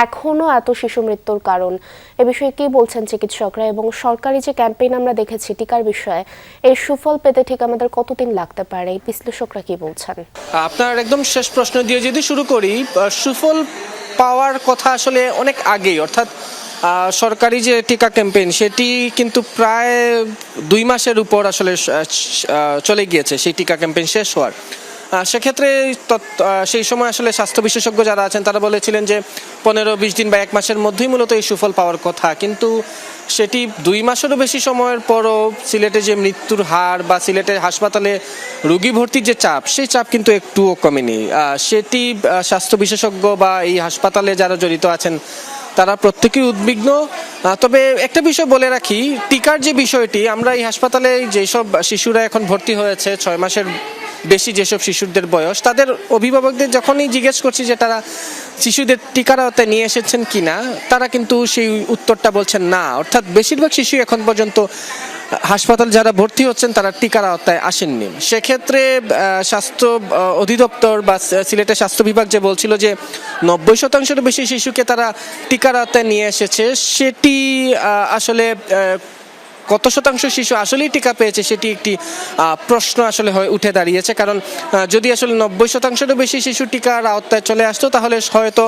এখনো এত শিশু মৃত্যুর কারণ, এ বিষয়ে কি বলছেন চিকিৎসকরা এবং সরকারি যে ক্যাম্পেইন আমরা দেখেছি টিকার বিষয়ে, এর সুফল পেতে ঠিক আমাদের কতদিন লাগতে পারে, বিশ্লেষকরা কি বলছেন? আপনার একদম শেষ প্রশ্ন দিয়ে যদি শুরু করি, সুফল পাওয়ার কথা আসলে অনেক আগেই, অর্থাৎ সরকারি যে টিকা ক্যাম্পেইন সেটি কিন্তু প্রায় 2 মাসের উপর আসলে চলে গিয়েছে সেই টিকা ক্যাম্পেইন শেষ হওয়ার। সেক্ষেত্রে সেই সময় আসলে স্বাস্থ্য বিশেষজ্ঞ যারা আছেন তারা বলেছিলেন যে 15-20 দিন বা 1 মাসের মধ্যেই মূলত এই সুফল পাওয়ার কথা, কিন্তু সেটি 2 মাসেরও বেশি সময়ের পরও সিলেটে যে মৃত্যুর হার বা সিলেটের হাসপাতালে রোগী ভর্তির যে চাপ, সেই চাপ কিন্তু একটুও কমেনি। সেটি স্বাস্থ্য বিশেষজ্ঞ বা এই হাসপাতালে যারা জড়িত আছেন তারা প্রত্যেকেই উদ্বিগ্ন। তবে একটা বিষয় বলে রাখি, টিকার যে বিষয়টি, আমরা এই হাসপাতালে যেসব শিশুরা এখন ভর্তি হয়েছে 6 মাসের বেশি যেসব শিশুদের বয়স, তাদের অভিভাবকদের যখনই জিজ্ঞেস করছি যে তারা শিশুদের টিকার আওতায় নিয়ে এসেছেন কিনা, তারা কিন্তু সেই উত্তরটা বলছেন না। অর্থাৎ বেশিরভাগ শিশু এখন পর্যন্ত হাসপাতাল যারা ভর্তি হচ্ছেন তারা টিকার আওতায় আসেননি। সেক্ষেত্রে স্বাস্থ্য অধিদপ্তর বা সিলেটের স্বাস্থ্য বিভাগ যে বলছিল যে 90% বেশি শিশুকে তারা টিকার আওতায় নিয়ে এসেছে, সেটি আসলে কত শতাংশ শিশু আসলেই টিকা পেয়েছে সেটি একটি প্রশ্ন আসলে উঠে দাঁড়িয়েছে। কারণ যদি আসলে 90%-এরও বেশি শিশু টিকার আওতায় চলে আসতো, তাহলে হয়তো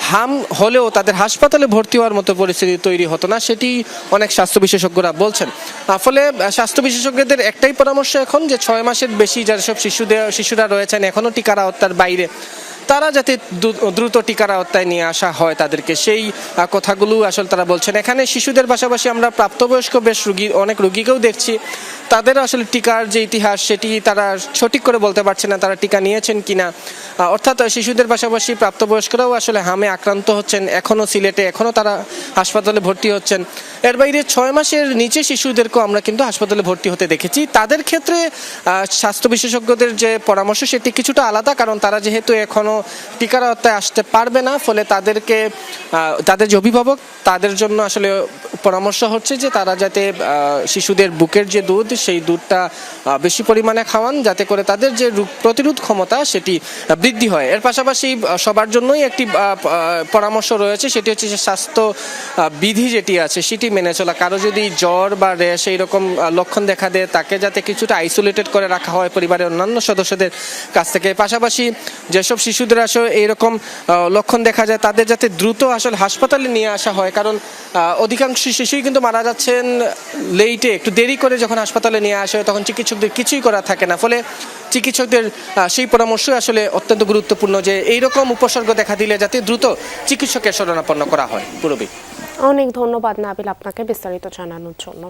হাম হলেও তাদের হাসপাতালে ভর্তি হওয়ার মতো পরিস্থিতি তৈরি হতো না, সেটি অনেক স্বাস্থ্য বিশেষজ্ঞরা বলছেন। ফলে স্বাস্থ্য বিশেষজ্ঞদের একটাই পরামর্শ এখন যে 6 মাসের বেশি যেসব শিশুরা রয়েছেন এখনও টিকার আওতার বাইরে, তারা যাতে দ্রুত টিকার আওতায় নিয়ে আসা হয় তাদেরকে, সেই কথাগুলো আসলে তারা বলছেন। এখানে শিশুদের পাশাপাশি আমরা প্রাপ্তবয়স্ক অনেক রোগীকেও দেখছি, তাদের আসলে টিকার যে ইতিহাস সেটি তারা সঠিক করে বলতে পারছে না, তারা টিকা নিয়েছেন কিনা। অর্থাৎ শিশুদের পাশাপাশি প্রাপ্তবয়স্করাও আসলে হামে আক্রান্ত হচ্ছেন এখনও সিলেটে, এখনও তারা হাসপাতালে ভর্তি হচ্ছেন। এর বাইরে 6 মাসের নিচে শিশুদেরকেও আমরা কিন্তু হাসপাতালে ভর্তি হতে দেখেছি। তাদের ক্ষেত্রে স্বাস্থ্য বিশেষজ্ঞদের যে পরামর্শ সেটি কিছুটা আলাদা, কারণ তারা যেহেতু এখনও টিকার আওতায় আসতে পারবে না, ফলে তাদেরকে তাদের যে অভিভাবক তাদের জন্য আসলে পরামর্শ হচ্ছে যে তারা যাতে শিশুদের বুকের যে দুধ সেই দুধটা বেশি পরিমাণে খাওয়ান, যাতে করে তাদের যে রোগ প্রতিরোধ ক্ষমতা সেটি বৃদ্ধি হয়। এর পাশাপাশি সবার জন্যই একটি পরামর্শ রয়েছে, সেটি হচ্ছে যে স্বাস্থ্য বিধি যেটি আছে সেটি মেনে চলা। কারো যদি জ্বর বা র্যাশ এইরকম লক্ষণ দেখা দেয়, তাকে যাতে কিছুটা আইসোলেটেড করে রাখা হয় পরিবারের অন্যান্য সদস্যদের কাছ থেকে। পাশাপাশি যেসব শিশুদের আসলে এইরকম লক্ষণ দেখা যায় তাদের যাতে দ্রুত আসলে হাসপাতালে নিয়ে আসা হয়, কারণ অধিকাংশ শিশুই কিন্তু মারা যাচ্ছেন লেটে, একটু দেরি করে যখন হাসপাতালে নিয়ে আসা হয় তখন চিকিৎসকদের কিছুই করা থাকে না। ফলে চিকিৎসকদের সেই পরামর্শ আসলে অত্যন্ত গুরুত্বপূর্ণ যে এইরকম উপসর্গ দেখা দিলে যাতে দ্রুত চিকিৎসকের শরণাপন্ন করা হয়। পুরবী, অনেক ধন্যবাদ নাবিল আপনাকে বিস্তারিত জানানোর জন্য।